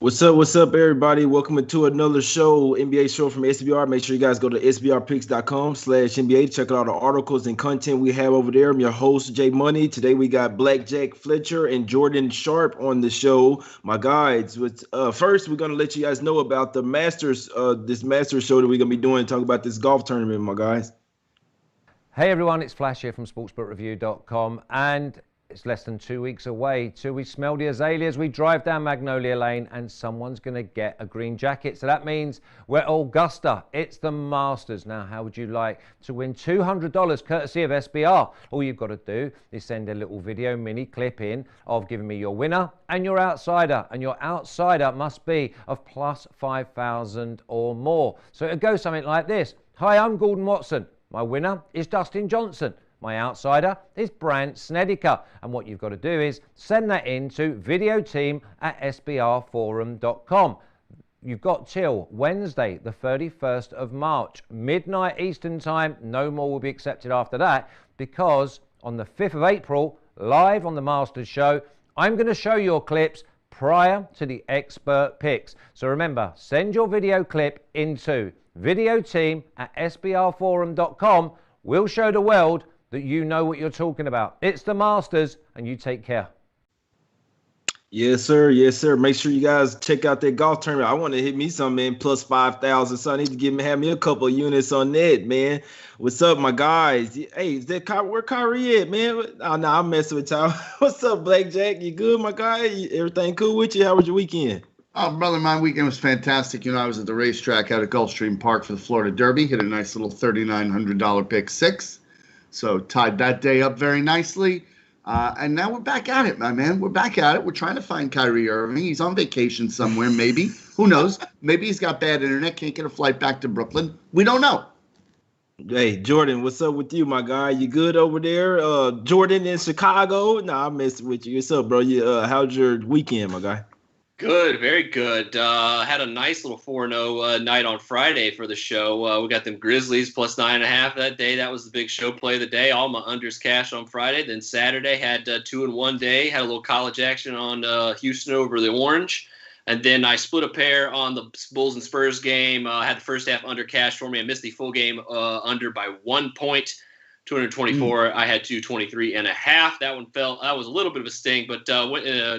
What's up, everybody? Welcome to another show, NBA show from SBR. Make sure you guys go to sbrpicks.com/NBA. Check out all the articles and content we have over there. I'm your host, Jay Money. Today we got Blackjack Fletcher and Jordan Sharp on the show. My guys, first we're gonna let you guys know about the Masters, this Masters show that we're gonna be doing. Talk about this golf tournament, my guys. Hey everyone, it's Flash here from sportsbookreview.com, and it's less than 2 weeks away till we smell the azaleas. We drive down Magnolia Lane and someone's going to get a green jacket. So that means we're at Augusta. It's the Masters. Now, how would you like to win $200 courtesy of SBR? All you've got to do is send a little video mini clip in of giving me your winner and your outsider. And your outsider must be of plus 5,000 or more. So it goes something like this. Hi, I'm Gordon Watson. My winner is Dustin Johnson. My outsider is Brant Snedeker. And what you've got to do is send that in to videoteam@sbrforum.com. You've got till Wednesday, the 31st of March, midnight Eastern time. No more will be accepted after that, because on the 5th of April, live on the Masters show, I'm going to show your clips prior to the expert picks. So remember, send your video clip into videoteam@sbrforum.com. We'll show the world that you know what you're talking about. It's the Masters, and you take care. Yes, sir. Yes, sir. Make sure you guys check out that golf tournament. I want to hit me some, man, plus 5,000. So I need to have me a couple of units on that, man. What's up, my guys? Hey, is that where Kyrie at, man? Oh, no, I'm messing with y'all. What's up, Blackjack? You good, my guy? Everything cool with you? How was your weekend? Oh, brother, my weekend was fantastic. I was at the racetrack out at Gulfstream Park for the Florida Derby. Hit a nice little $3,900 pick six. So tied that day up very nicely. And now we're back at it, my man. We're back at it. We're trying to find Kyrie Irving. He's on vacation somewhere, maybe. Who knows? Maybe he's got bad internet, can't get a flight back to Brooklyn. We don't know. Hey, Jordan, what's up with you, my guy? You good over there? Jordan in Chicago? Nah, I'm messing with you. What's up, bro? How's your weekend, my guy? Good, very good. Had a nice little 4-0 night on Friday for the show. We got them Grizzlies plus 9.5 that day. That was the big show play of the day. All my unders cashed on Friday. Then Saturday had 2-in-1 day. Had a little college action on Houston over the Orange. And then I split a pair on the Bulls and Spurs game. Had the first half under cash for me. I missed the full game under by 1 point. 224. I had 223.5. That was a little bit of a sting, but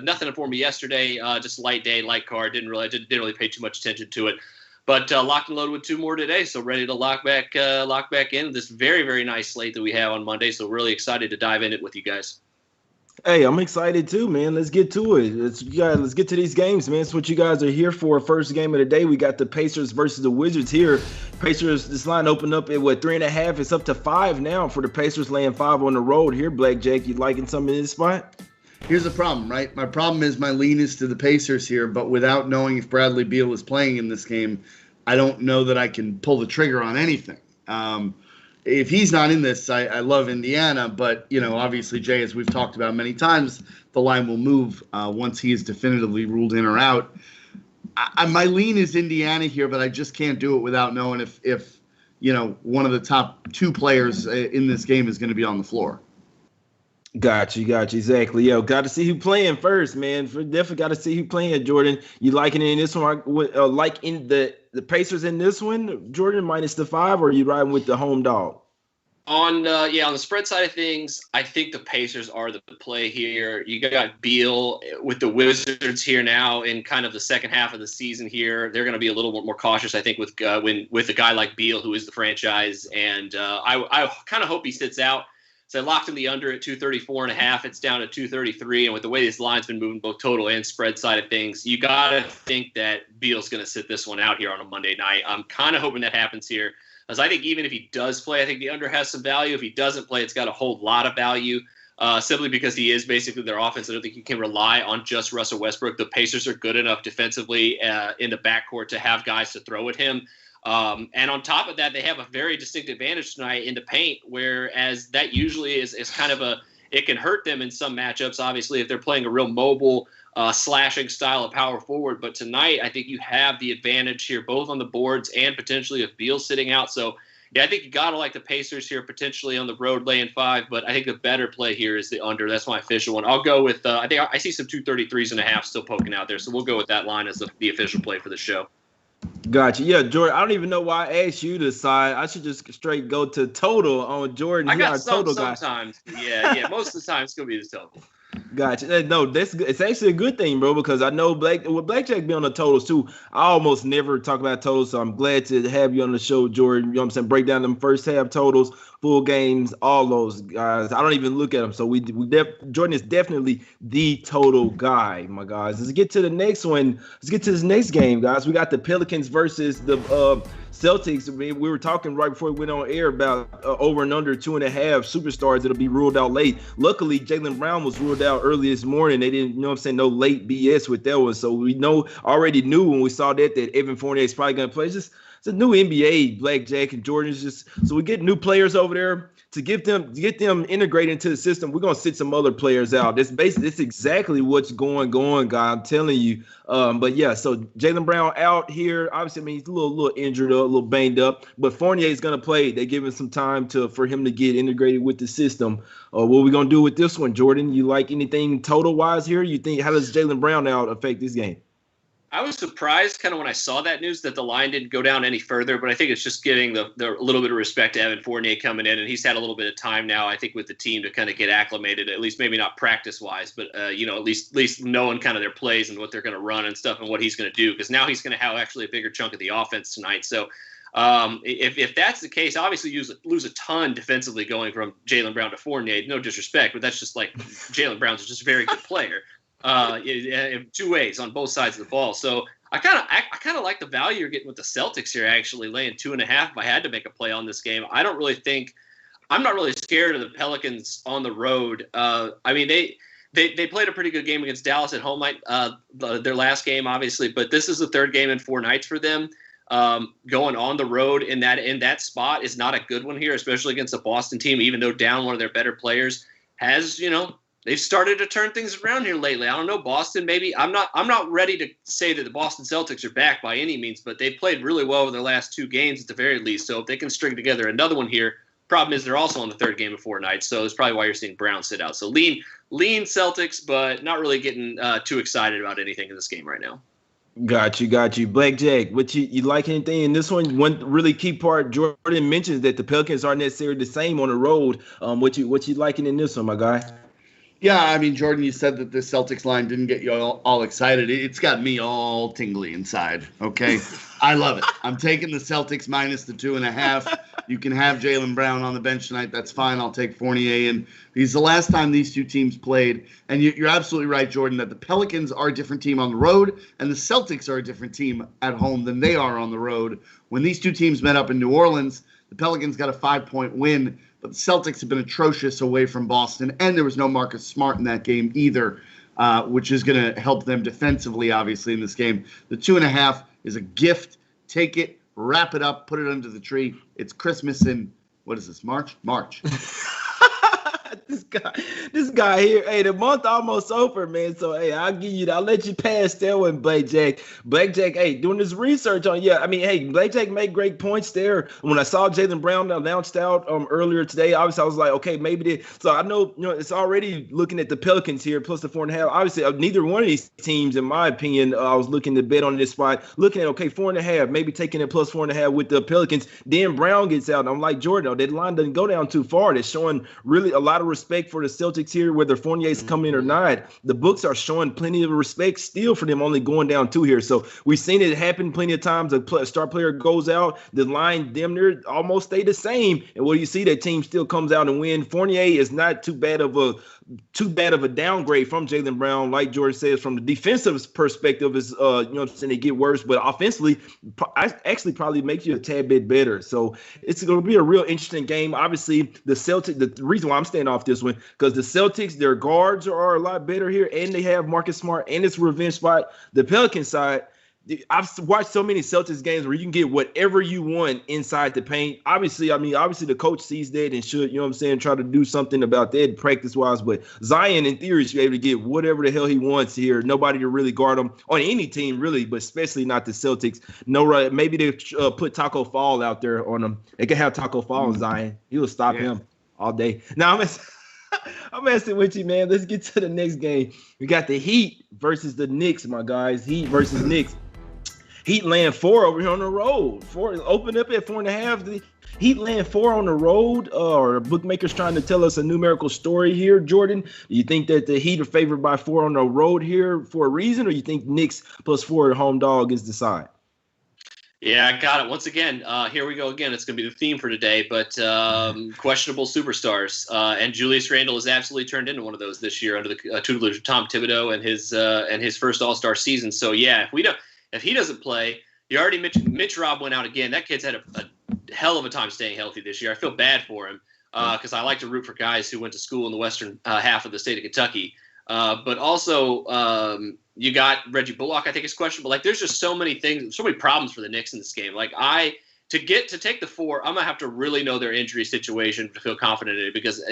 nothing for me yesterday. Just light day, light card. Didn't really pay too much attention to it. But locked and loaded with 2 more today, so ready to lock back in this very, very nice slate that we have on Monday. So really excited to dive in it with you guys. Hey, I'm excited too, man. Let's get to it. Let's get to these games, man. That's what you guys are here for. First game of the day, we got the Pacers versus the Wizards here. Pacers, this line opened up at 3.5? It's up to 5 now for the Pacers, laying 5 on the road here. Blackjack, you liking something in this spot? Here's the problem, right? My problem is my lean is to the Pacers here, but without knowing if Bradley Beal is playing in this game, I don't know that I can pull the trigger on anything. If he's not in this, I love Indiana, but, obviously, Jay, as we've talked about many times, the line will move once he is definitively ruled in or out. My lean is Indiana here, but I just can't do it without knowing if one of the top 2 players in this game is going to be on the floor. Got you. Exactly. Yo, got to see who playing first, man. Definitely got to see who playing, Jordan. You liking it in this one? Like in the Pacers in this one, Jordan, minus the 5, or are you riding with the home dog? On the spread side of things, I think the Pacers are the play here. You got Beal with the Wizards here now in kind of the second half of the season here. They're going to be a little more cautious, I think, with a guy like Beal, who is the franchise. And I kind of hope he sits out. So I locked in the under at 234.5. It's down to 233. And with the way this line's been moving, both total and spread side of things, you got to think that Beal's going to sit this one out here on a Monday night. I'm kind of hoping that happens here. Because I think even if he does play, I think the under has some value. If he doesn't play, it's got a whole lot of value, simply because he is basically their offense. I don't think you can rely on just Russell Westbrook. The Pacers are good enough defensively in the backcourt to have guys to throw at him. And on top of that, they have a very distinct advantage tonight in the paint, whereas that usually is kind of it can hurt them in some matchups, obviously, if they're playing a real mobile slashing style of power forward. But tonight, I think you have the advantage here, both on the boards and potentially if Beal's sitting out. So Yeah, I think you got to like the Pacers here, potentially on the road laying 5, but I think the better play here is the under. That's my official one. I'll go with, I think I see some 233.5 still poking out there, so we'll go with that line as the official play for the show. Gotcha. Yeah, Jordan, I don't even know why I asked you to side. I should just straight go to total on Jordan. I got some sometimes. Yeah, most of the time it's going to be the total. Gotcha. No, it's actually a good thing, bro, because I know Blackjack be on the totals too. I almost never talk about totals, so I'm glad to have you on the show, Jordan. You know what I'm saying? Break down them first half totals, full games, all those guys. I don't even look at them. So Jordan is definitely the total guy, my guys. Let's get to the next one. Let's get to this next game, guys. We got the Pelicans versus the Celtics. We were talking right before we went on air about over and under 2.5 superstars that'll be ruled out late. Luckily, Jaylen Browne was ruled out early this morning. They didn't, you know what I'm saying, no late BS with that one. So we already knew when we saw that Evan Fournier is probably going to play. It's a new NBA, Blackjack and Jordan's so we get new players over there to get them integrated into the system. We're gonna sit some other players out. It's exactly what's going, guy. I'm telling you. But yeah, so Jaylen Browne out here. Obviously, I mean he's a little injured, a little banged up. But Fournier is gonna play. They give him some time for him to get integrated with the system. What are we gonna do with this one, Jordan? You like anything total wise here? You think how does Jaylen Browne out affect this game? I was surprised kind of when I saw that news that the line didn't go down any further, but I think it's just giving the little bit of respect to Evan Fournier coming in, and he's had a little bit of time now, I think, with the team to kind of get acclimated, at least maybe not practice-wise, but, at least knowing kind of their plays and what they're going to run and stuff and what he's going to do, because now he's going to have actually a bigger chunk of the offense tonight. So if that's the case, obviously you lose a ton defensively going from Jaylen Browne to Fournier, no disrespect, but that's just like Jaylen Browne's just a very good player. In two ways on both sides of the ball. So I kind of like the value you're getting with the Celtics here, actually laying 2.5. If I had to make a play on this game, I'm not really scared of the Pelicans on the road. I mean, they played a pretty good game against Dallas at home, their last game, obviously, but this is the third game in 4 nights for them. Going on the road in that spot is not a good one here, especially against the Boston team, even though down one of their better players has, they've started to turn things around here lately. I don't know, Boston maybe. I'm not ready to say that the Boston Celtics are back by any means, but they've played really well in their last 2 games at the very least. So if they can string together another one here, problem is they're also on the third game of 4 nights. So that's probably why you're seeing Browne sit out. So lean Celtics, but not really getting too excited about anything in this game right now. Got you. Blackjack, what you like anything in this one? One really key part, Jordan mentions that the Pelicans aren't necessarily the same on the road. What you liking in this one, my guy? Yeah, I mean, Jordan, you said that the Celtics line didn't get you all excited. It's got me all tingly inside, okay? I love it. I'm taking the Celtics minus the 2.5. You can have Jaylen Browne on the bench tonight. That's fine. I'll take Fournier in. Because the last time these two teams played, and you're absolutely right, Jordan, that the Pelicans are a different team on the road, and the Celtics are a different team at home than they are on the road. When these two teams met up in New Orleans, the Pelicans got a 5-point win. But the Celtics have been atrocious away from Boston, and there was no Marcus Smart in that game either, which is going to help them defensively, obviously, in this game. The 2.5 is a gift. Take it, wrap it up, put it under the tree. It's Christmas in, what is this, March? March. This guy here, hey, the month almost over, man. So, hey, I'll let you pass that one, Blackjack. Blackjack, hey, doing this research on, Blackjack made great points there. When I saw Jaylen Browne announced out earlier today, obviously I was like, okay, maybe so I know, it's already looking at the Pelicans here, plus the 4.5. Obviously, neither one of these teams, in my opinion, I was looking to bet on this spot, looking at, okay, 4.5, maybe taking it plus 4.5 with the Pelicans. Then Browne gets out. And I'm like, Jordan, that line doesn't go down too far. They're showing really a lot of respect for the Celtics here, whether Fournier's coming in or not. The books are showing plenty of respect still for them only going down 2 here. So we've seen it happen plenty of times. A star player goes out, the line damn near almost stay the same. And what do you see? That team still comes out and win. Fournier is not too bad of a downgrade from Jaylen Browne. Like George says, from the defensive perspective is they get worse, but offensively I actually probably makes you a tad bit better. So it's going to be a real interesting game. Obviously the Celtics, the reason why I'm staying off this one, because the Celtics, their guards are a lot better here, and they have Marcus Smart, and it's a revenge spot. The Pelican side, I've watched so many Celtics games where you can get whatever you want inside the paint. Obviously, the coach sees that and should, try to do something about that practice-wise. But Zion, in theory, should be able to get whatever the hell he wants here. Nobody to really guard him on any team, really, but especially not the Celtics. No, right? Maybe they put Taco Fall out there on him. They can have Taco Fall on Zion. He will stop him all day. Now, I'm messing with you, man. Let's get to the next game. We got the Heat versus the Knicks, my guys. Heat versus Knicks. Heat laying 4 over here on the road. 4 opened up at 4.5. The Heat laying 4 on the road. Or bookmakers trying to tell us a numerical story here, Jordan. Do you think that the Heat are favored by 4 on the road here for a reason, or you think Knicks plus 4 at home dog is the side? Yeah, I got it. Once again, here we go again. It's going to be the theme for today, but questionable superstars. And Julius Randle has absolutely turned into one of those this year under the tutelage of Tom Thibodeau and his first All-Star season. So, yeah, if he doesn't play, you already mentioned Mitch Robb went out again. That kid's had a hell of a time staying healthy this year. I feel bad for him because I like to root for guys who went to school in the western half of the state of Kentucky. But also you got Reggie Bullock, I think is questionable. Like, there's just so many things, so many problems for the Knicks in this game. Like, to take the 4, I'm gonna have to really know their injury situation to feel confident in it, because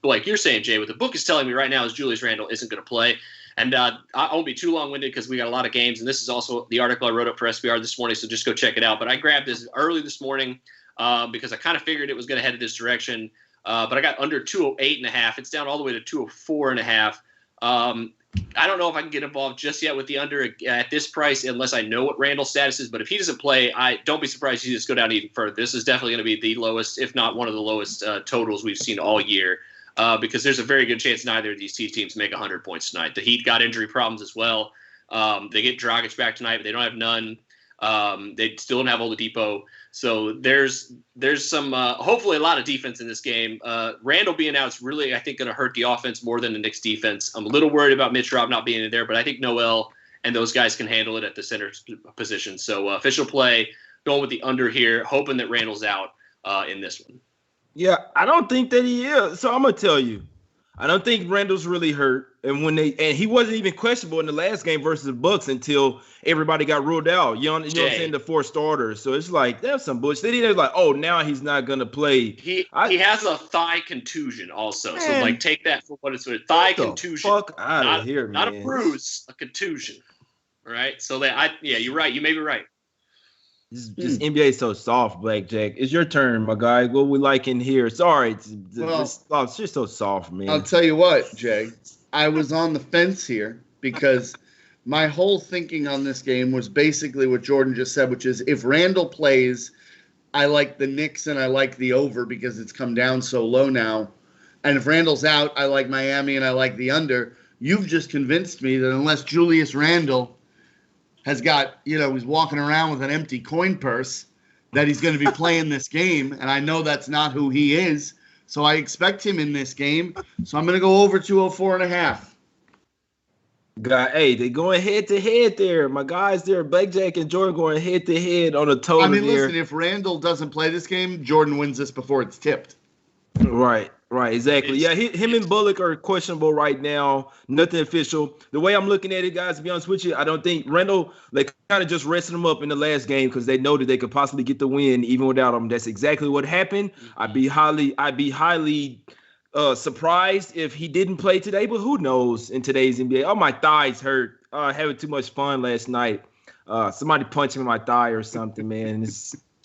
like you're saying, Jay, what the book is telling me right now is Julius Randle isn't gonna play. And I won't be too long-winded because we got a lot of games, and this is also the article I wrote up for SBR this morning, so just go check it out. But I grabbed this early this morning because I kind of figured it was going to head in this direction. But I got under 208.5. It's down all the way to 204.5. I don't know if I can get involved just yet with the under at this price unless I know what Randall's status is. But if he doesn't play, don't be surprised if he just go down even further. This is definitely going to be the lowest, if not one of the lowest totals we've seen all year. Because there's a very good chance neither of these two teams make 100 points tonight. The Heat got injury problems as well. They get Dragic back tonight, but they don't have none. They still don't have Oladipo. So there's some hopefully a lot of defense in this game. Randall being out is really, I think, going to hurt the offense more than the Knicks defense. I'm a little worried about Mitch Robb not being in there, but I think Noel and those guys can handle it at the center position. So official play, going with the under here, hoping that Randall's out in this one. Yeah, I don't think that he is. So I'm gonna tell you, I don't think Randall's really hurt. And he wasn't even questionable in the last game versus the Bucks until everybody got ruled out. You know what I'm saying? The 4 starters. So it's like that's some bullshit. Then they're like, oh, now he's not gonna play. He has a thigh contusion also. Man, so like take that for what it's worth. Thigh contusion. Fuck out of here, man. Not a bruise, a contusion. All right. So you're right. You may be right. This NBA is so soft, Blackjack. It's your turn, my guy. What we like in here? Sorry, it's just so soft, man. I'll tell you what, Jay. I was on the fence here because my whole thinking on this game was basically what Jordan just said, which is if Randall plays, I like the Knicks and I like the over because it's come down so low now. And if Randall's out, I like Miami and I like the under. You've just convinced me that unless Julius Randle has got, he's walking around with an empty coin purse, that he's going to be playing this game. And I know that's not who he is. So I expect him in this game. So I'm going to go over 204.5. Hey, they going head to head there. My guys there, Blackjack and Jordan going head to head on a total. Listen, if Randall doesn't play this game, Jordan wins this before it's tipped. Right, exactly. Yeah, him and Bullock are questionable right now. Nothing official. The way I'm looking at it, guys, to be honest with you, I don't think Randall, they kind of just rested him up in the last game because they know that they could possibly get the win even without him. That's exactly what happened. I'd be highly surprised if he didn't play today, but who knows in today's NBA. Oh, my thighs hurt. Having too much fun last night. Somebody punched me in my thigh or something, man.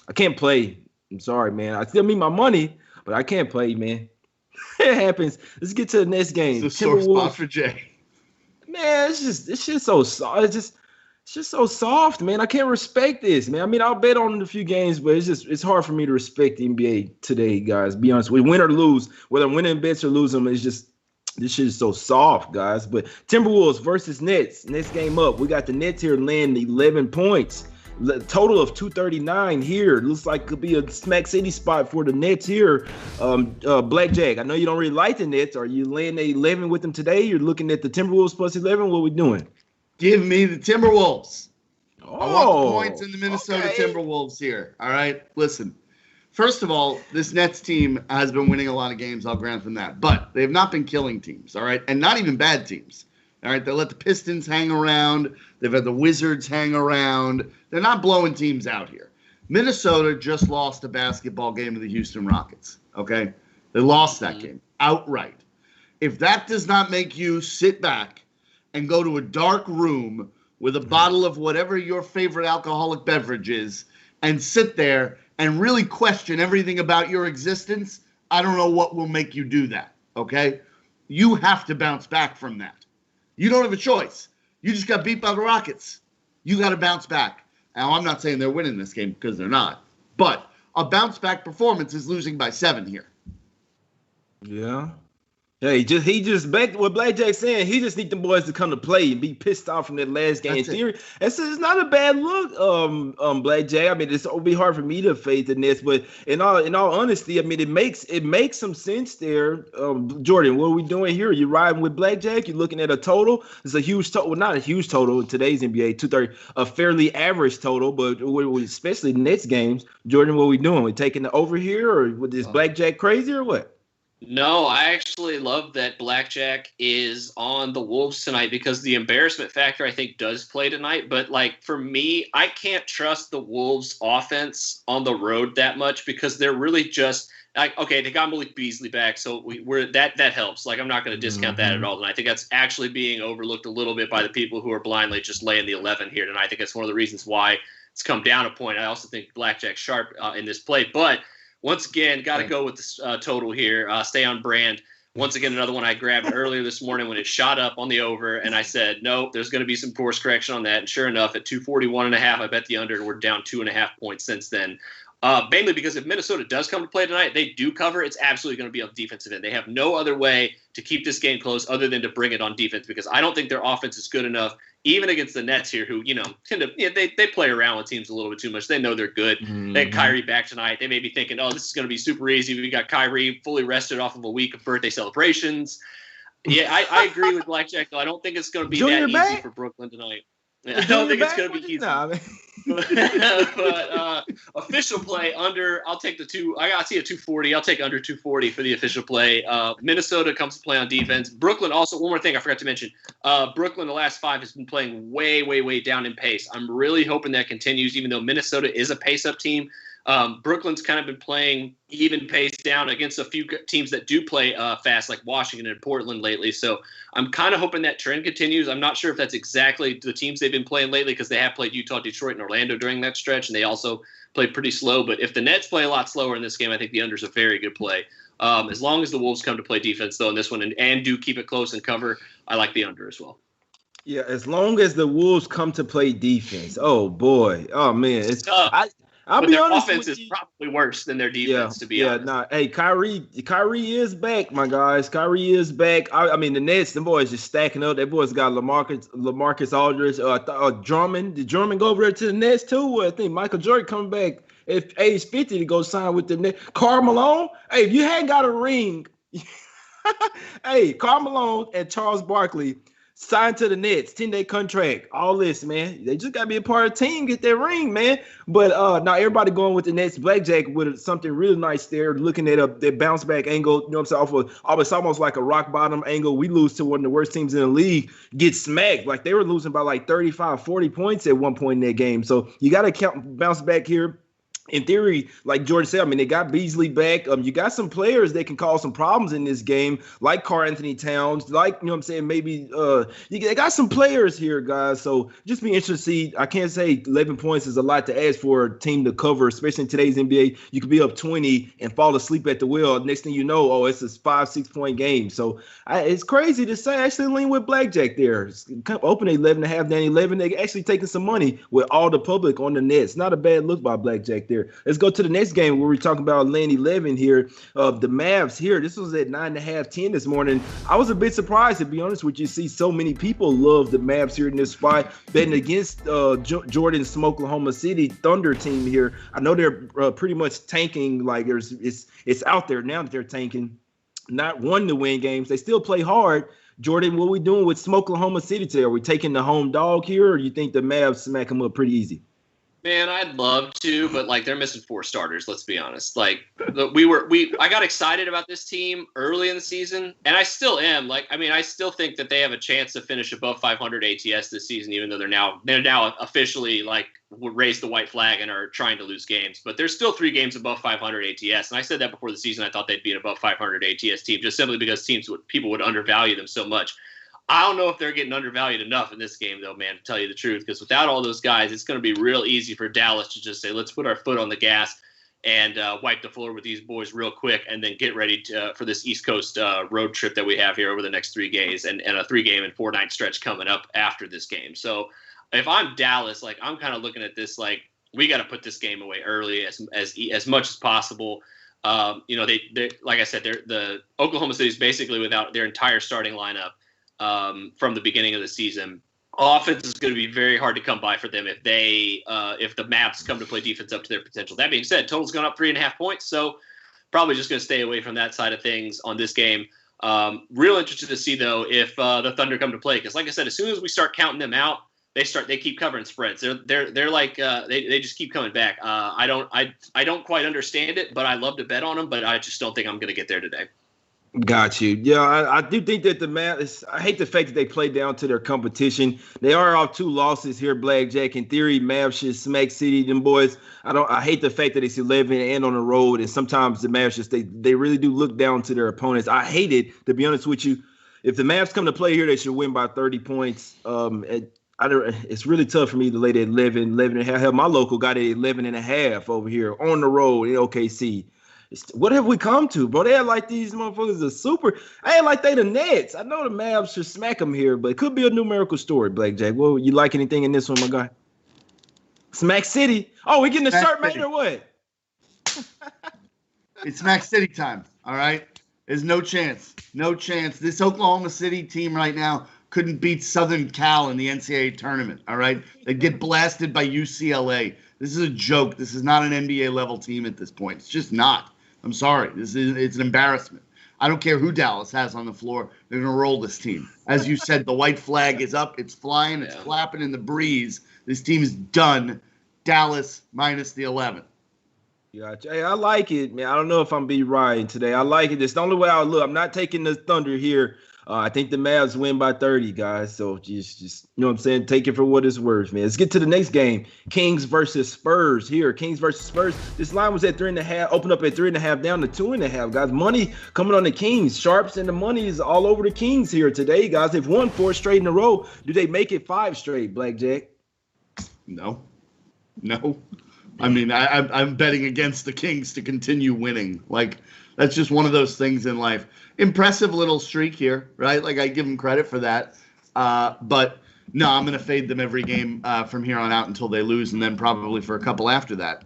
I can't play. I'm sorry, man. I still need my money, but I can't play, man. It happens. Let's get to the next game. It's a sore spot for Jay. Man, it's just so soft. It's just so soft, man. I can't respect this, man. I mean, I'll bet on a few games, but it's hard for me to respect the NBA today, guys. Be honest, we win or lose, whether I'm winning bets or losing them, it's just this shit is so soft, guys. But Timberwolves versus Nets. Next game up, we got the Nets here laying 11 points. Total of 239 here. Looks like it could be a Smack City spot for the Nets here. Blackjack, I know you don't really like the Nets. Are you laying 11 with them today? You're looking at the Timberwolves plus 11. What are we doing? Give me the Timberwolves. I want the points in the Minnesota Timberwolves here. All right, listen. First of all, this Nets team has been winning a lot of games. I'll grant them that. But they have not been killing teams, all right? And not even bad teams. All right, they let the Pistons hang around. They've had the Wizards hang around. They're not blowing teams out here. Minnesota just lost a basketball game to the Houston Rockets, okay? They lost that game outright. If that does not make you sit back and go to a dark room with a bottle of whatever your favorite alcoholic beverage is and sit there and really question everything about your existence, I don't know what will make you do that, okay? You have to bounce back from that. You don't have a choice. You just got beat by the Rockets. You got to bounce back. Now, I'm not saying they're winning this game because they're not. But a bounce-back performance is losing by 7 here. Yeah. Yeah, he just back what Blackjack saying. He just need the boys to come to play and be pissed off from that last game. It's not a bad look, Blackjack. I mean, it'll be hard for me to fade the Nets, but in all honesty, I mean, it makes some sense there. Jordan, what are we doing here? You riding with Blackjack? You're looking at a total. It's a huge total, well, not a huge total in today's NBA, 230, a fairly average total, but especially Nets games. Jordan, what are we doing? We taking the over here, or with this Blackjack crazy, or what? No, I actually love that Blackjack is on the Wolves tonight because the embarrassment factor, I think, does play tonight. But, like, for me, I can't trust the Wolves' offense on the road that much because they're really just like, okay, they got Malik Beasley back, so that helps. Like, I'm not going to discount that at all. And I think that's actually being overlooked a little bit by the people who are blindly just laying the 11 here tonight. I think that's one of the reasons why it's come down a point. I also think Blackjack's sharp in this play. But once again, got to go with the total here. Stay on brand. Once again, another one I grabbed earlier this morning when it shot up on the over, and I said, nope, there's going to be some course correction on that. And sure enough, at 241.5, I bet the under, and we're down 2.5 points since then. Mainly because if Minnesota does come to play tonight, they do cover, it's absolutely going to be on the defensive end. They have no other way to keep this game close other than to bring it on defense because I don't think their offense is good enough, even against the Nets here who, tend to they play around with teams a little bit too much. They know they're good. They had Kyrie back tonight. They may be thinking, oh, this is going to be super easy. We got Kyrie fully rested off of a week of birthday celebrations. Yeah, I agree with Blackjack, though. I don't think it's going to be that easy for Brooklyn tonight. I don't think it's going to be easy. But official play under, I'll take the 2. I see a 240. I'll take under 240 for the official play. Minnesota comes to play on defense. Brooklyn also, one more thing I forgot to mention. Brooklyn, the last 5, has been playing way, way, way down in pace. I'm really hoping that continues, even though Minnesota is a pace-up team. Brooklyn's kind of been playing even pace down against a few teams that do play fast, like Washington and Portland lately. So I'm kind of hoping that trend continues. I'm not sure if that's exactly the teams they've been playing lately because they have played Utah, Detroit, and Orlando during that stretch, and they also played pretty slow. But if the Nets play a lot slower in this game, I think the under is a very good play. As long as the Wolves come to play defense, though, in this one and do keep it close and cover, I like the under as well. Yeah, as long as the Wolves come to play defense. Oh, boy. Oh, man. It's tough. I'll but be their honest offense is probably worse than their defense, to be honest. Hey, Kyrie is back, my guys. Kyrie is back. I mean, the Nets, them boys just stacking up. That boys got LaMarcus Aldridge, Drummond. Did Drummond go over there to the Nets too? I think Michael Jordan coming back at age 50 to go sign with the Nets. Karl Malone. Hey, if you hadn't got a ring, hey, Karl Malone and Charles Barkley signed to the Nets, 10-day contract, all this, man. They just got to be a part of the team, get their ring, man. But now everybody going with the Nets. Blackjack with something really nice there, looking at their bounce back angle, you know what I'm saying, it's almost like a rock bottom angle. We lose to one of the worst teams in the league, get smacked. Like they were losing by like 35, 40 points at one point in that game. So you got to bounce back here. In theory, like Jordan said, I mean, they got Beasley back. You got some players that can cause some problems in this game, like Karl-Anthony Towns, like, you know what I'm saying, maybe they got some players here, guys. So just be interested to see. I can't say 11 points is a lot to ask for a team to cover, especially in today's NBA. You could be up 20 and fall asleep at the wheel. Next thing you know, it's a 5-6 point game. So it's crazy to say. I actually lean with Blackjack there. Open 11.5, down 11. They're actually taking some money with all the public on the Nets. Not a bad look by Blackjack there. Let's go to the next game where we're talking about lane 11 here. The Mavs here. This was at 9.5, 10 this morning. I was a bit surprised, to be honest with you, see so many people love the Mavs here in this spot, betting against Jordan's Oklahoma City Thunder team here. I know they're pretty much tanking. Like it's out there now that they're tanking. Not one to win games. They still play hard. Jordan, what are we doing with Oklahoma City today? Are we taking the home dog here, or do you think the Mavs smack them up pretty easy? Man, I'd love to, but like they're missing 4 starters. Let's be honest. Like I got excited about this team early in the season, and I still am. Like, I mean, I still think that they have a chance to finish above 500 ATS this season, even though they're now officially like raised the white flag and are trying to lose games. But they're still 3 games above 500 ATS, and I said that before the season. I thought they'd be an above 500 ATS team, just simply because people would undervalue them so much. I don't know if they're getting undervalued enough in this game, though, man, to tell you the truth, because without all those guys, it's going to be real easy for Dallas to just say, let's put our foot on the gas and wipe the floor with these boys real quick and then get ready for this East Coast road trip that we have here over the next 3 days and a 3-game and 4-night stretch coming up after this game. So if I'm Dallas, like I'm kind of looking at this like we got to put this game away early as much as possible. They like I said, the Oklahoma City is basically without their entire starting lineup. From the beginning of the season. Offense is going to be very hard to come by for them if the Mavs come to play defense up to their potential. That being said, total's gone up 3.5 points, so probably just going to stay away from that side of things on this game. Real interested to see though if the Thunder come to play, because like I said, as soon as we start counting them out, they keep covering spreads. They're like they just keep coming back. I don't quite understand it, but I love to bet on them, but I just don't think I'm going to get there today. Got you. Yeah, I do think that the Mavs, I hate the fact that they play down to their competition. They are off 2 losses here, Blackjack. In theory, Mavs should smack City, them boys. I hate the fact that it's 11 and on the road, and sometimes the Mavs just they really do look down to their opponents. I hate it, to be honest with you. If the Mavs come to play here, they should win by 30 points. It's really tough for me to lay the 11 and a half. Hell, my local got 11 and a half over here on the road in OKC. What have we come to, bro? They act like these motherfuckers are super. I ain't like they the Nets. I know the Mavs should smack them here, but it could be a numerical story, Blackjack. Well, you like anything in this one, my guy? Smack City. Oh, we getting a shirt made or what? It's Smack City time, all right? There's no chance. No chance. This Oklahoma City team right now couldn't beat Southern Cal in the NCAA tournament, all right? They get blasted by UCLA. This is a joke. This is not an NBA-level team at this point. It's just not. I'm sorry. It's an embarrassment. I don't care who Dallas has on the floor. They're going to roll this team. As you said, the white flag is up. It's flying. It's flapping in the breeze. This team is done. Dallas minus the 11. Gotcha. Hey, I like it, man. I don't know if I'm be right today. I like it. It's the only way I look. I'm not taking the Thunder here. I think the Mavs win by 30, guys. So just you know what I'm saying? Take it for what it's worth, man. Let's get to the next game. Kings versus Spurs here. Kings versus Spurs. This line was at 3.5, opened up at 3.5, down to 2.5, guys. Money coming on the Kings. Sharps and the money is all over the Kings here today, guys. They've won 4 straight in a row. Do they make it 5 straight, Blackjack? No. I mean, I'm betting against the Kings to continue winning. Like, that's just one of those things in life. Impressive little streak here, right? Like, I give them credit for that. But no, I'm going to fade them every game from here on out until they lose, and then probably for a couple after that.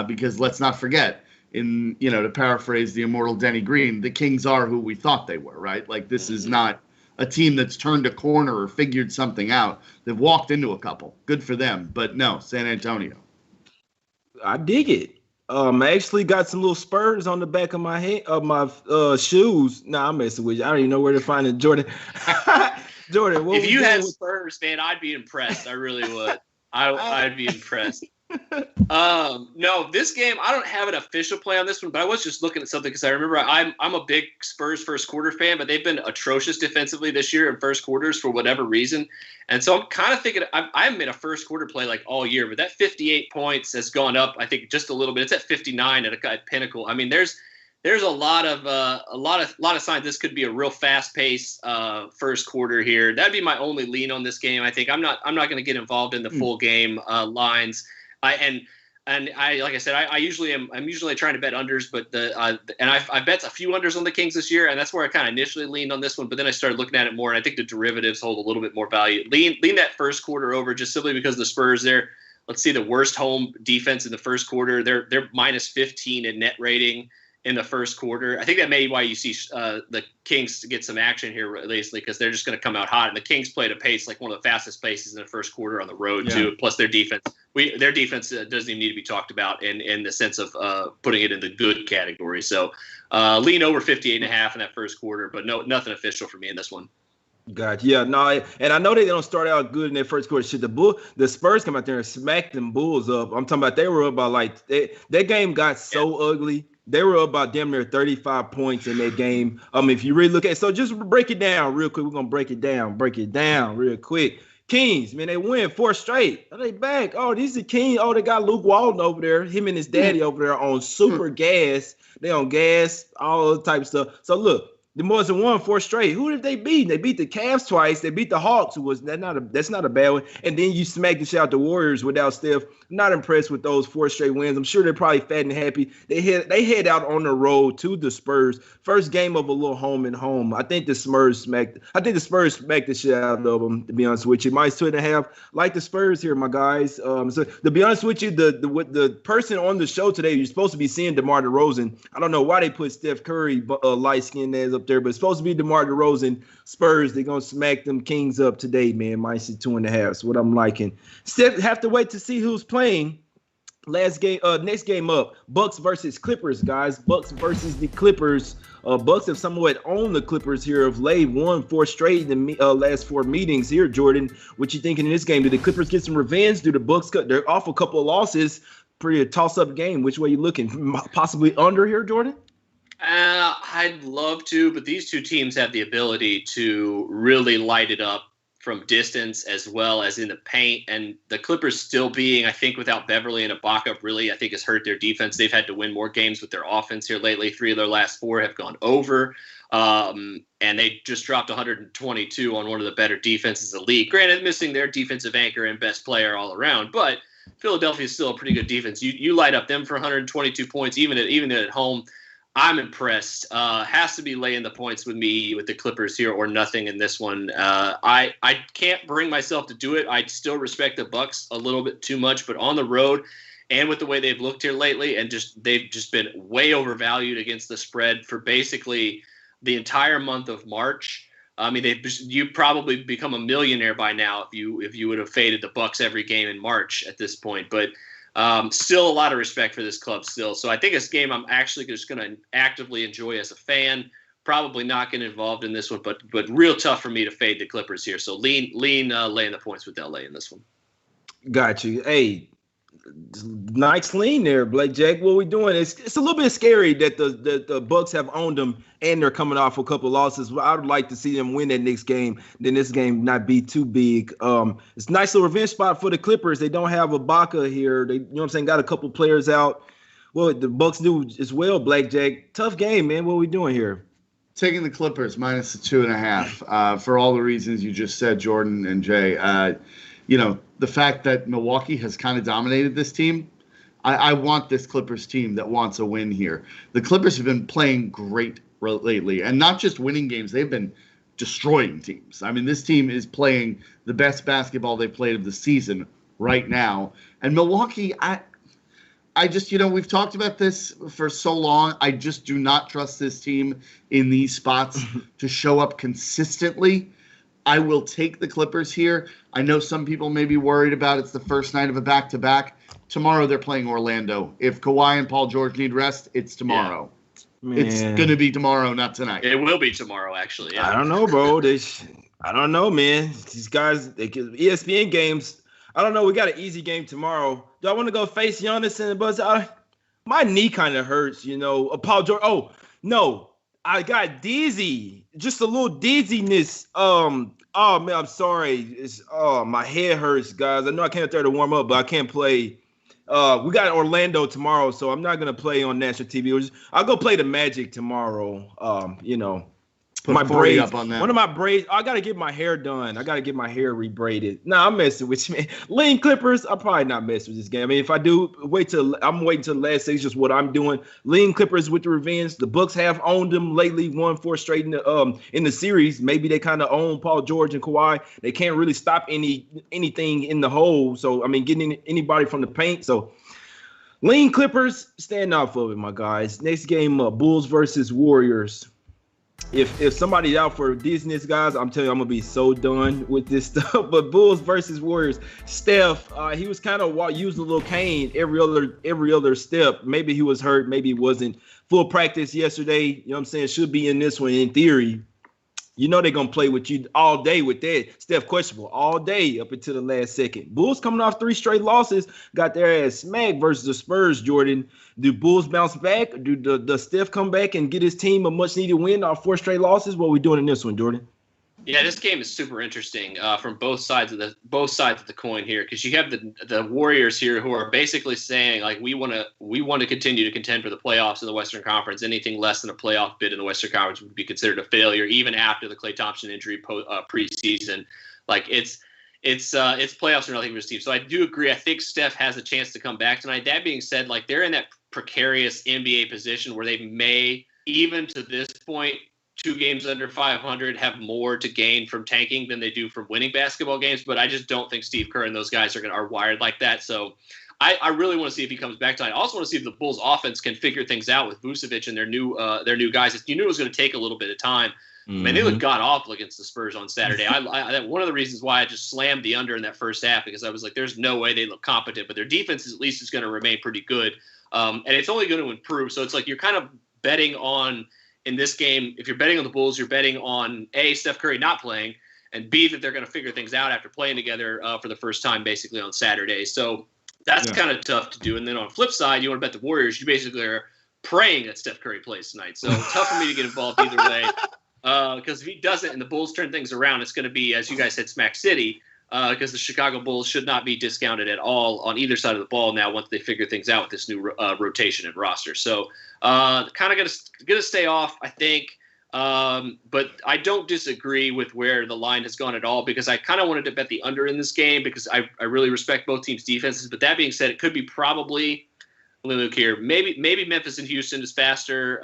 Because let's not forget, to paraphrase the immortal Denny Green, the Kings are who we thought they were, right? Like, this is not a team that's turned a corner or figured something out. They've walked into a couple. Good for them. But no, San Antonio. I dig it. I actually got some little Spurs on the back of my head of my shoes. Nah, I'm messing with you. I don't even know where to find it, Jordan. Jordan, if you had Spurs, man, I'd be impressed. I really would. I'd be impressed. No, this game, I don't have an official play on this one, but I was just looking at something because I remember I'm a big Spurs first quarter fan, but they've been atrocious defensively this year in first quarters for whatever reason. And so I'm kind of thinking I haven't made a first quarter play like all year, but that 58 points has gone up, I think, just a little bit. It's at 59 at Pinnacle. I mean, there's a lot of signs this could be a real fast-paced first quarter here. That'd be my only lean on this game. I think I'm not going to get involved in the full game lines. I'm usually trying to bet unders, but I bet a few unders on the Kings this year, and that's where I kind of initially leaned on this one. But then I started looking at it more, and I think the derivatives hold a little bit more value. Lean that first quarter over just simply because the Spurs there. Let's see, the worst home defense in the first quarter. They're minus 15 in net rating in the first quarter. I think that may be why you see the Kings get some action here recently, because they're just going to come out hot. And the Kings played a pace like one of the fastest paces in the first quarter on the road too. Plus their defense. Their defense doesn't even need to be talked about in the sense of putting it in the good category. So lean over 58.5 in that first quarter, but nothing official for me in this one. Gotcha. Yeah, no, and I know they don't start out good in their first quarter. Shit, the Spurs come out there and smack them Bulls up. I'm talking about they were up by like that game got so ugly. They were up by damn near 35 points in that game. If you really look at so just break it down real quick. We're gonna break it down real quick. Kings, man, they win 4 straight. Are they back? Oh, these are Kings. Oh, they got Luke Walton over there. Him and his daddy over there on super gas. They on gas, all the type of stuff. So look. The Bulls have won 4 straight. Who did they beat? They beat the Cavs twice. They beat the Hawks, that's not a bad one. And then you smack the shit out the Warriors without Steph. I'm not impressed with those 4 straight wins. I'm sure they're probably fat and happy. They head out on the road to the Spurs. First game of a little home and home. I think the Spurs smacked the shit out of them, to be honest with you. Minus 2.5. Like the Spurs here, my guys. So to be honest with you, the person on the show today, you're supposed to be seeing DeMar DeRozan. I don't know why they put Steph Curry light-skinned ass up there, but it's supposed to be DeMar DeRozan. Spurs, they're going to smack them Kings up today, man. Minus 2.5. That's what I'm liking. Still have to wait to see who's playing. Next game up, Bucks versus Clippers, guys. Bucks versus the Clippers. Bucks have somewhat owned the Clippers here of late. Won 4 straight in the last 4 meetings here, Jordan. What you thinking in this game? Do the Clippers get some revenge? Do the Bucks cut? They're off a couple of losses. Pretty a toss-up game. Which way you looking? Possibly under here, Jordan? I'd love to, but these two teams have the ability to really light it up from distance as well as in the paint. And the Clippers still being, I think, without Beverly and Ibaka, really, I think has hurt their defense. They've had to win more games with their offense here lately. 3 of their last 4 have gone over. And they just dropped 122 on one of the better defenses in the league. Granted, missing their defensive anchor and best player all around, but Philadelphia is still a pretty good defense. You light up them for 122 points, even at home. I'm impressed. Has to be laying the points with me with the Clippers here or nothing in this one. I can't bring myself to do it. I still respect the Bucks a little bit too much, but on the road and with the way they've looked here lately, and they've just been way overvalued against the spread for basically the entire month of March. I mean, you probably become a millionaire by now if you would have faded the Bucks every game in March at this point, but. Still a lot of respect for this club still. So I think it's a game I'm actually just going to actively enjoy as a fan. Probably not getting involved in this one, but real tough for me to fade the Clippers here. So lean laying the points with LA in this one. Got you. Hey, nice lean there, Blake Jack. What we doing? It's a little bit scary that the Bucks have owned them and they're coming off a couple of losses. I would like to see them win that next game. Then this game not be too big. It's a nice little revenge spot for the Clippers. They don't have Ibaka here. They, you know what I'm saying, got a couple players out. Well, the Bucks do as well, Blake Jack. Tough game, man. What are we doing here? Taking the Clippers minus the 2.5 for all the reasons you just said, Jordan and Jay. The fact that Milwaukee has kind of dominated this team, I want this Clippers team that wants a win here. The Clippers have been playing great lately, and not just winning games. They've been destroying teams. I mean, this team is playing the best basketball they've played of the season right now. And Milwaukee, I just, we've talked about this for so long. I just do not trust this team in these spots to show up consistently. I will take the Clippers here. I know some people may be worried about it's the first night of a back-to-back. Tomorrow they're playing Orlando. If Kawhi and Paul George need rest, it's tomorrow. Yeah. It's going to be tomorrow, not tonight. It will be tomorrow, actually. Yeah. I don't know, bro. I don't know, man. These guys, ESPN games, I don't know. We got an easy game tomorrow. Do I want to go face Giannis and Buzz? My knee kind of hurts, Paul George. Oh, no. I got dizzy, just a little dizziness. Oh man, I'm sorry. My head hurts, guys. I know I came out there to warm up, but I can't play. We got Orlando tomorrow, so I'm not gonna play on national TV. I'll go play the Magic tomorrow. Put my braids up on that. One of my braids. I gotta get my hair done. I gotta get my hair rebraided. Nah, I'm messing with you, man. Lean Clippers. I'm probably not messing with this game. I mean, if I do, I'm waiting till the last stage. Just what I'm doing. Lean Clippers with the revenge. The Bucks have owned them lately. Won 4 straight in the series. Maybe they kind of own Paul George and Kawhi. They can't really stop anything in the hole. So I mean, getting anybody from the paint. So. Lean Clippers, stand off of it, my guys. Next game up, Bulls versus Warriors. If somebody's out for business, guys, I'm telling you, I'm gonna be so done with this stuff. But Bulls versus Warriors, Steph, he was kind of using a little cane every other step. Maybe he was hurt, maybe he wasn't. Full practice yesterday, you know what I'm saying? Should be in this one in theory. You know they're going to play with you all day with that. Steph questionable all day up until the last second. Bulls coming off 3 straight losses, got their ass smacked versus the Spurs, Jordan. Do Bulls bounce back? Does Steph come back and get his team a much-needed win off 4 straight losses? What are we doing in this one, Jordan? Yeah, this game is super interesting from both sides of the coin here, because you have the Warriors here who are basically saying, like, we want to continue to contend for the playoffs in the Western Conference. Anything less than a playoff bid in the Western Conference would be considered a failure, even after the Klay Thompson injury preseason. Like, it's playoffs or nothing for Steve. So I do agree. I think Steph has a chance to come back tonight. That being said, like, they're in that precarious NBA position where they may, even to this point, 2 games under 500, have more to gain from tanking than they do from winning basketball games. But I just don't think Steve Kerr and those guys are wired like that. So I really want to see if he comes back tonight. I also want to see if the Bulls offense can figure things out with Vucevic and their new guys. You knew it was going to take a little bit of time. Mm-hmm. Man, they looked god awful against the Spurs on Saturday. One of the reasons why I just slammed the under in that first half, because I was like, there's no way they look competent, but their defense at least is going to remain pretty good. And it's only going to improve. So it's like you're kind of betting on, in this game, if you're betting on the Bulls, you're betting on A, Steph Curry not playing, and B, that they're going to figure things out after playing together for the first time basically on Saturday. So that's kind of tough to do. And then on the flip side, you want to bet the Warriors, you basically are praying that Steph Curry plays tonight. So tough for me to get involved either way. Because if he doesn't and the Bulls turn things around, it's going to be, as you guys said, Smack City, because the Chicago Bulls should not be discounted at all on either side of the ball now once they figure things out with this new rotation and roster. So kind of going to stay off, I think. But I don't disagree with where the line has gone at all, because I kind of wanted to bet the under in this game because I really respect both teams' defenses. But that being said, it could be probably – let me look here. Maybe Memphis and Houston is faster,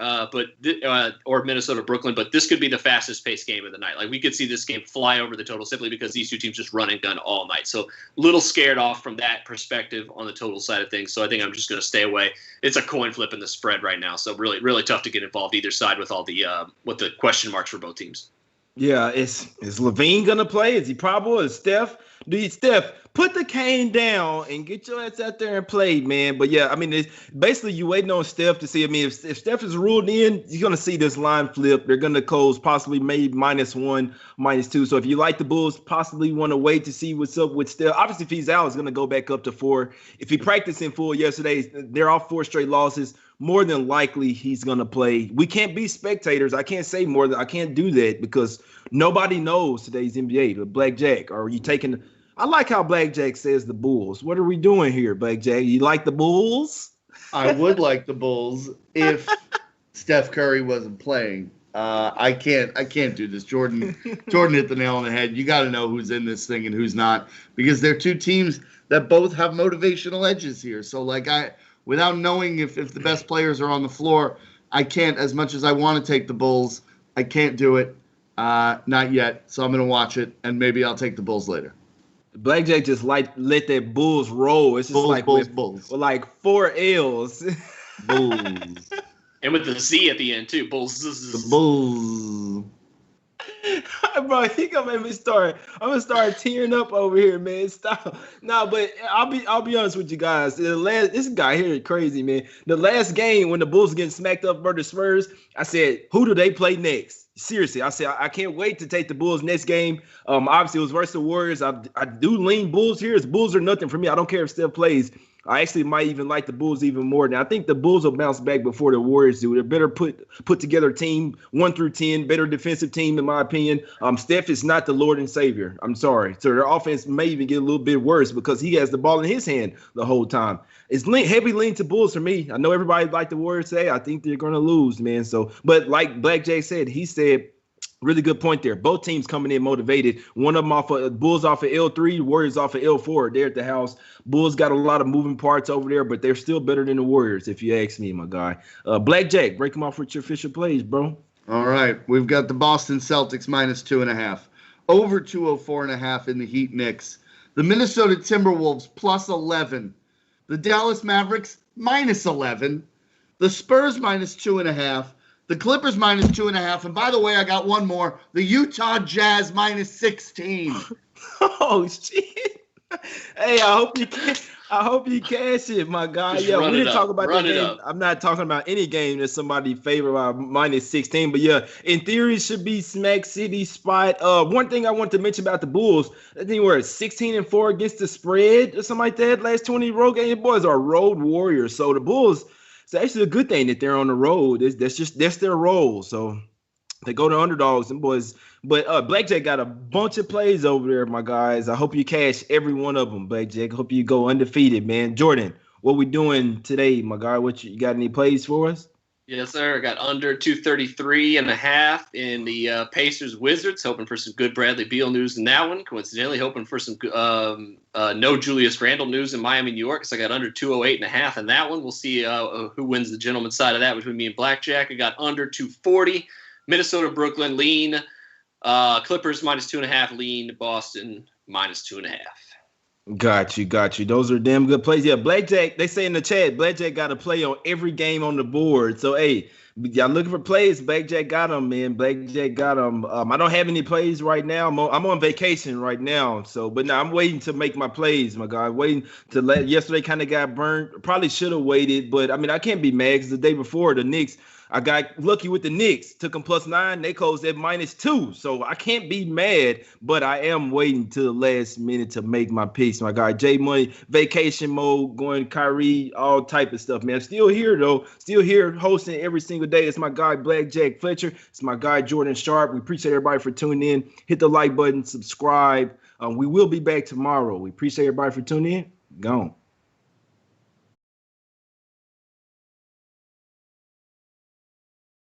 or Minnesota, Brooklyn. But this could be the fastest paced game of the night. Like, we could see this game fly over the total simply because these two teams just run and gun all night. So a little scared off from that perspective on the total side of things. So I think I'm just going to stay away. It's a coin flip in the spread right now. So really, really tough to get involved either side with all the question marks for both teams. Yeah, is LaVine gonna play? Is he probable? Is Steph? Steph, put the cane down and get your ass out there and play, man. But yeah, I mean, it's basically you waiting on Steph to see. I mean, if Steph is ruled in, you're gonna see this line flip. They're gonna close possibly maybe -1, -2. So if you like the Bulls, possibly want to wait to see what's up with Steph. Obviously, if he's out, it's gonna go back up to 4. If he practiced in full yesterday, they're off 4 straight losses. More than likely, he's going to play. We can't be spectators. I can't say more. I can't do that because nobody knows today's NBA. The Blackjack, or are you taking – I like how Blackjack says the Bulls. What are we doing here, Blackjack? You like the Bulls? I would like the Bulls if Steph Curry wasn't playing. I can't do this. Jordan hit the nail on the head. You got to know who's in this thing and who's not, because they're two teams that both have motivational edges here. So, like, without knowing if the best players are on the floor, I can't, as much as I want to take the Bulls, I can't do it. Not yet. So I'm going to watch it, and maybe I'll take the Bulls later. Blackjack just let that Bulls roll. It's just Bulls. With like 4 L's. Bulls. And with the Z at the end, too. Bulls. The Bulls. Bro, he gonna make me start. I'm gonna start tearing up over here, man. Stop. No, but I'll be honest with you guys. This guy here is crazy, man. The last game when the Bulls getting smacked up by the Spurs, I said, who do they play next? Seriously, I said I can't wait to take the Bulls next game. Obviously it was versus the Warriors. I do lean Bulls here. It's Bulls are nothing for me. I don't care if Steph plays. I actually might even like the Bulls even more. Now, I think the Bulls will bounce back before the Warriors do. They're better put together team, 1 through 10, better defensive team, in my opinion. Steph is not the Lord and Savior. I'm sorry. So their offense may even get a little bit worse because he has the ball in his hand the whole time. It's heavy lean to Bulls for me. I know everybody like the Warriors say. I think they're going to lose, man. So, but like Blackjack said, he said, really good point there. Both teams coming in motivated. One of them Bulls off of L3, Warriors off of L4. They're at the house. Bulls got a lot of moving parts over there, but they're still better than the Warriors, if you ask me, my guy. Blackjack, break them off with your official plays, bro. All right. We've got the Boston Celtics -2.5. Over 204.5 in the Heat Knicks. The Minnesota Timberwolves +11. The Dallas Mavericks -11. The Spurs -2.5. The Clippers -2.5. And by the way, I got one more. The Utah Jazz -16. Oh, shit. Hey, I hope you cash it, my guy. Just Yeah, run we it didn't up. talk about Run that it game. up. I'm not talking about any game that somebody favored by minus 16. But yeah, in theory, it should be smack city spot. One thing I want to mention about the Bulls, I think we're 16-4 against the spread or something like that. Last 20 road game, the boys are road warriors. So the Bulls, it's actually a good thing that they're on the road. That's their role. So they go to underdogs and boys. But Blackjack got a bunch of plays over there, my guys. I hope you cash every one of them, Blackjack. Hope you go undefeated, man. Jordan, what we doing today, my guy? What you got any plays for us? Yes, sir. I got under 233.5 in the Pacers Wizards. Hoping for some good Bradley Beal news in that one. Coincidentally, hoping for some no Julius Randle news in Miami, New York. So I got under 208.5 in that one. We'll see who wins the gentleman's side of that between me and Blackjack. I got under 240. Minnesota, Brooklyn, lean. Clippers minus 2.5, lean. Boston minus 2.5. Got you. Those are damn good plays. Yeah, Blackjack, they say in the chat, Blackjack got to play on every game on the board. So, hey, y'all looking for plays? Blackjack got them, man. Blackjack got them. I don't have any plays right now. I'm on vacation right now. So, but now I'm waiting to make my plays, my guy. Waiting to let. Yesterday kind of got burnt. Probably should have waited, but I mean, I can't be mad because the day before the Knicks, I got lucky with the Knicks. Took them +9. They closed at -2. So I can't be mad, but I am waiting to the last minute to make my picks. My guy, J Money, vacation mode, going Kyrie, all type of stuff, man. Still here, though. Still here hosting every single day. It's my guy, Blackjack Fletcher. It's my guy, Jordan Sharp. We appreciate everybody for tuning in. Hit the like button, subscribe. We will be back tomorrow. We appreciate everybody for tuning in. Gone.